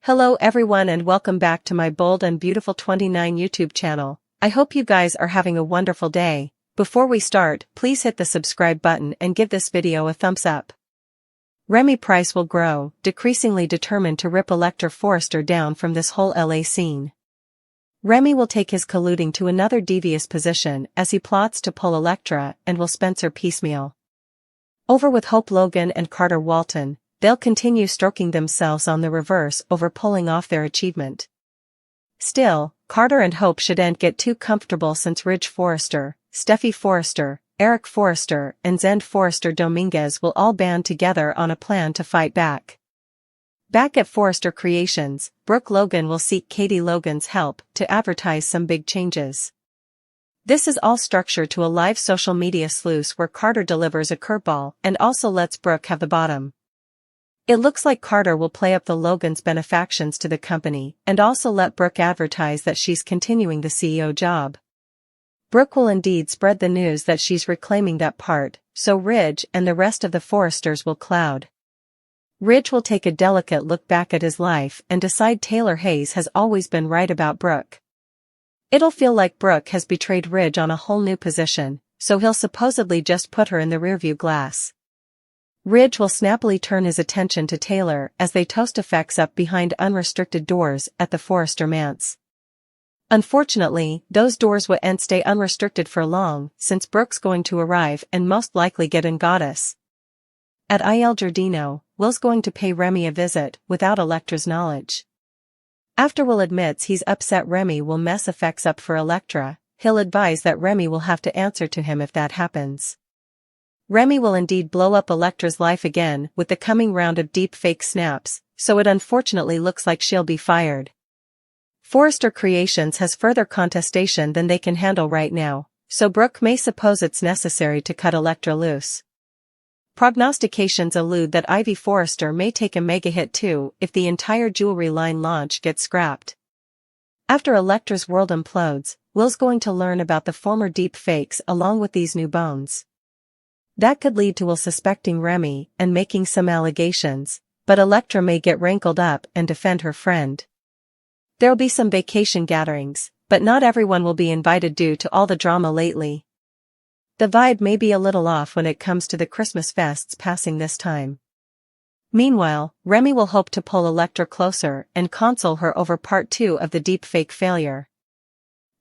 Hello everyone and welcome back to my Bold and Beautiful 29 YouTube channel. I hope you guys are having a wonderful day. Before we start, please hit the subscribe button and give this video a thumbs up. Remy Price will grow, decreasingly determined to rip Elector Forrester down from this whole LA scene. Remy will take his colluding to another devious position as he plots to pull Electra and will Spencer piecemeal. Over with Hope Logan and Carter Walton, they'll continue stroking themselves on the reverse over pulling off their achievement. Still, Carter and Hope shouldn't get too comfortable since Ridge Forrester, Steffi Forrester, Eric Forrester and Zend Forrester Dominguez will all band together on a plan to fight back. Back at Forrester Creations, Brooke Logan will seek Katie Logan's help to advertise some big changes. This is all structured to a live social media sluice where Carter delivers a curveball and also lets Brooke have the bottom. It looks like Carter will play up the Logan's benefactions to the company and also let Brooke advertise that she's continuing the CEO job. Brooke will indeed spread the news that she's reclaiming that part, so Ridge and the rest of the Forresters will cloud. Ridge will take a delicate look back at his life and decide Taylor Hayes has always been right about Brooke. It'll feel like Brooke has betrayed Ridge on a whole new position, so he'll supposedly just put her in the rearview glass. Ridge will snappily turn his attention to Taylor as they toast effects up behind unrestricted doors at the Forrester manse. Unfortunately, those doors won't stay unrestricted for long since Brooke's going to arrive and most likely get in goddess. At Il Giardino, Will's going to pay Remy a visit without Electra's knowledge. After Will admits he's upset Remy will mess effects up for Electra, he'll advise that Remy will have to answer to him if that happens. Remy will indeed blow up Electra's life again with the coming round of deep fake snaps, so it unfortunately looks like she'll be fired. Forrester Creations has further contestation than they can handle right now, so Brooke may suppose it's necessary to cut Electra loose. Prognostications allude that Ivy Forrester may take a mega hit too if the entire jewelry line launch gets scrapped. After Electra's world implodes, Will's going to learn about the former deep fakes along with these new bones. That could lead to Will suspecting Remy and making some allegations, but Electra may get rankled up and defend her friend. There'll be some vacation gatherings, but not everyone will be invited due to all the drama lately. The vibe may be a little off when it comes to the Christmas fests passing this time. Meanwhile, Remy will hope to pull Electra closer and console her over part 2 of the deepfake failure.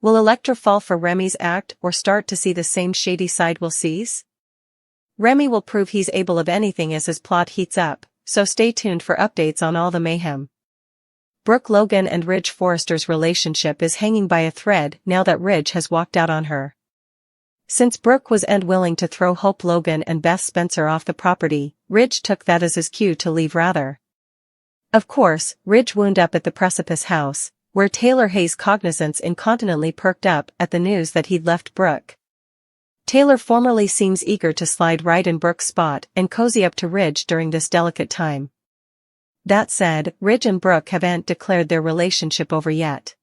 Will Electra fall for Remy's act or start to see the same shady side Will sees? Remy will prove he's able of anything as his plot heats up, so stay tuned for updates on all the mayhem. Brooke Logan and Ridge Forrester's relationship is hanging by a thread now that Ridge has walked out on her. Since Brooke was willing to throw Hope Logan and Beth Spencer off the property, Ridge took that as his cue to leave rather. Of course, Ridge wound up at the Precipice house, where Taylor Hayes' cognizance incontinently perked up at the news that he'd left Brooke. Taylor formerly seems eager to slide right in Brooke's spot and cozy up to Ridge during this delicate time. That said, Ridge and Brooke haven't declared their relationship over yet.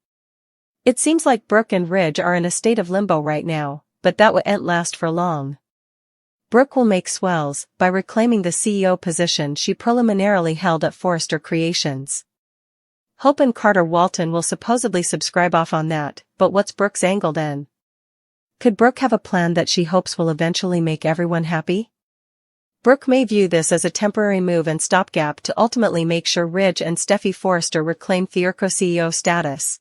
It seems like Brooke and Ridge are in a state of limbo right now, but that won't last for long. Brooke will make swells by reclaiming the CEO position she preliminarily held at Forrester Creations. Hope and Carter Walton will supposedly subscribe off on that, but what's Brooke's angle then? Could Brooke have a plan that she hopes will eventually make everyone happy? Brooke may view this as a temporary move and stopgap to ultimately make sure Ridge and Steffi Forrester reclaim Theurco CEO status.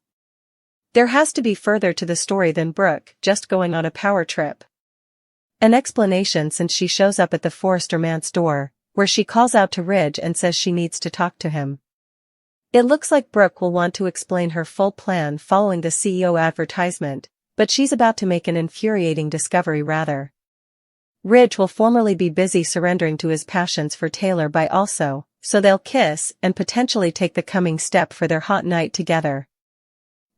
There has to be further to the story than Brooke just going on a power trip. An explanation since she shows up at the Forrester man's door, where she calls out to Ridge and says she needs to talk to him. It looks like Brooke will want to explain her full plan following the CEO advertisement, but she's about to make an infuriating discovery rather. Ridge will formerly be busy surrendering to his passions for Taylor by also, so they'll kiss and potentially take the coming step for their hot night together.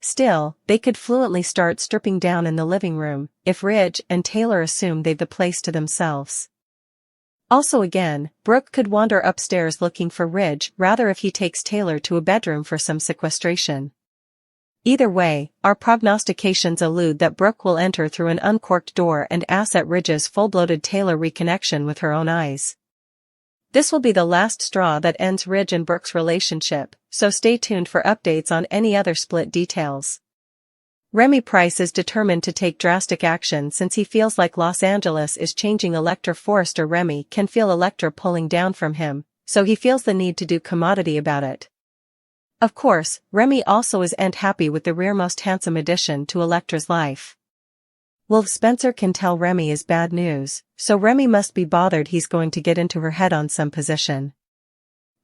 Still, they could fluently start stripping down in the living room if Ridge and Taylor assume they've the place to themselves. Also again, Brooke could wander upstairs looking for Ridge rather if he takes Taylor to a bedroom for some sequestration. Either way, our prognostications allude that Brooke will enter through an uncorked door and ass at Ridge's full-bloated Taylor reconnection with her own eyes. This will be the last straw that ends Ridge and Brooke's relationship, so stay tuned for updates on any other split details. Remy Price is determined to take drastic action since he feels like Los Angeles is changing Electra. Forrester Remy can feel Electra pulling down from him, so he feels the need to do commodity about it. Of course, Remy also isn't happy with the rearmost handsome addition to Electra's life. Wolf Spencer can tell Remy is bad news, so Remy must be bothered he's going to get into her head on some position.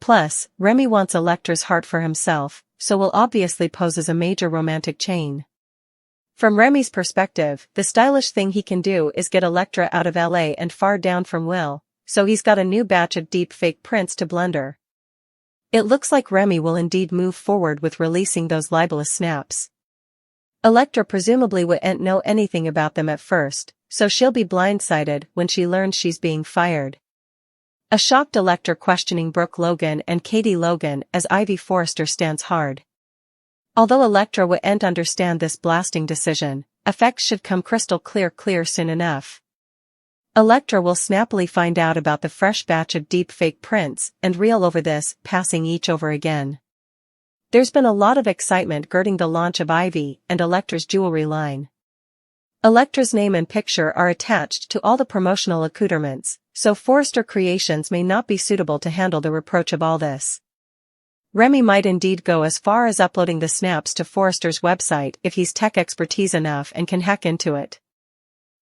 Plus, Remy wants Electra's heart for himself, so Will obviously poses a major romantic chain. From Remy's perspective, the stylish thing he can do is get Electra out of LA and far down from Will, so he's got a new batch of deep fake prints to blunder. It looks like Remy will indeed move forward with releasing those libelous snaps. Electra presumably wouldn't know anything about them at first, so she'll be blindsided when she learns she's being fired. A shocked Electra questioning Brooke Logan and Katie Logan as Ivy Forrester stands hard. Although Electra wouldn't understand this blasting decision, effects should come crystal clear soon enough. Electra will snappily find out about the fresh batch of deep fake prints and reel over this, passing each over again. There's been a lot of excitement girding the launch of Ivy and Electra's jewelry line. Electra's name and picture are attached to all the promotional accoutrements, so Forrester Creations may not be suitable to handle the reproach of all this. Remy might indeed go as far as uploading the snaps to Forrester's website if he's tech expertise enough and can hack into it.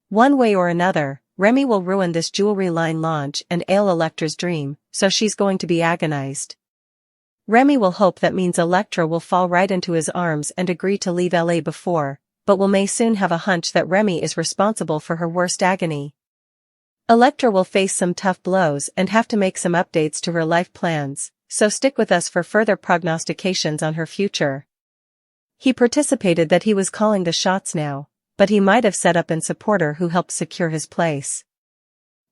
One way or another, Remy will ruin this jewelry line launch and ail Electra's dream, so she's going to be agonized. Remy will hope that means Electra will fall right into his arms and agree to leave LA before, but Will may soon have a hunch that Remy is responsible for her worst agony. Electra will face some tough blows and have to make some updates to her life plans, so stick with us for further prognostications on her future. He participated that he was calling the shots now, but he might have set up an supporter who helped secure his place.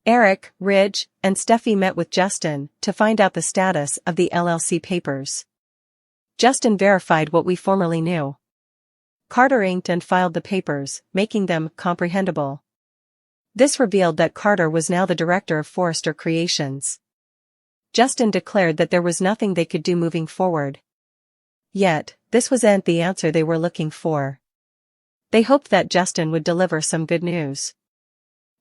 Eric, Ridge, and Steffi met with Justin to find out the status of the LLC papers. Justin verified what we formerly knew. Carter inked and filed the papers, making them comprehensible. This revealed that Carter was now the director of Forrester Creations. Justin declared that there was nothing they could do moving forward. Yet, this wasn't the answer they were looking for. They hoped that Justin would deliver some good news.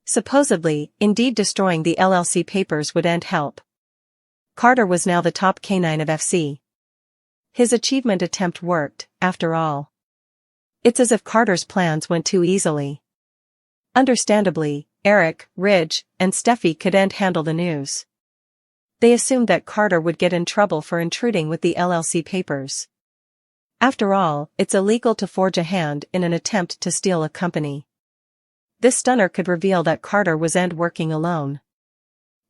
Supposedly, indeed destroying the LLC papers wouldn't help. Carter was now the top canine of FC. His achievement attempt worked, after all. It's as if Carter's plans went too easily. Understandably, Eric, Ridge, and Steffi couldn't handle the news. They assumed that Carter would get in trouble for intruding with the LLC papers. After all, it's illegal to forge a hand in an attempt to steal a company. This stunner could reveal that Carter wasn't working alone.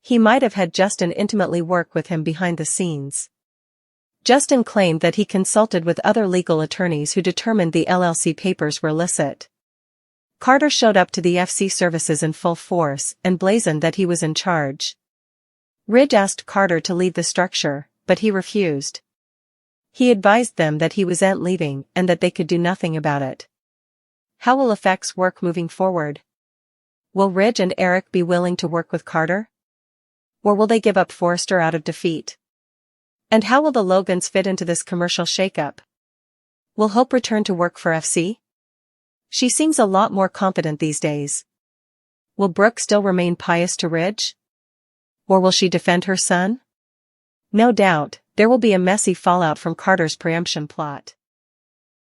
He might have had Justin intimately work with him behind the scenes. Justin claimed that he consulted with other legal attorneys who determined the LLC papers were illicit. Carter showed up to the FC services in full force and blazoned that he was in charge. Ridge asked Carter to leave the structure, but he refused. He advised them that he wasn't leaving and that they could do nothing about it. How will effects work moving forward? Will Ridge and Eric be willing to work with Carter? Or will they give up Forrester out of defeat? And how will the Logans fit into this commercial shakeup? Will Hope return to work for FC? She seems a lot more confident these days. Will Brooke still remain pious to Ridge? Or will she defend her son? No doubt, there will be a messy fallout from Carter's preemption plot.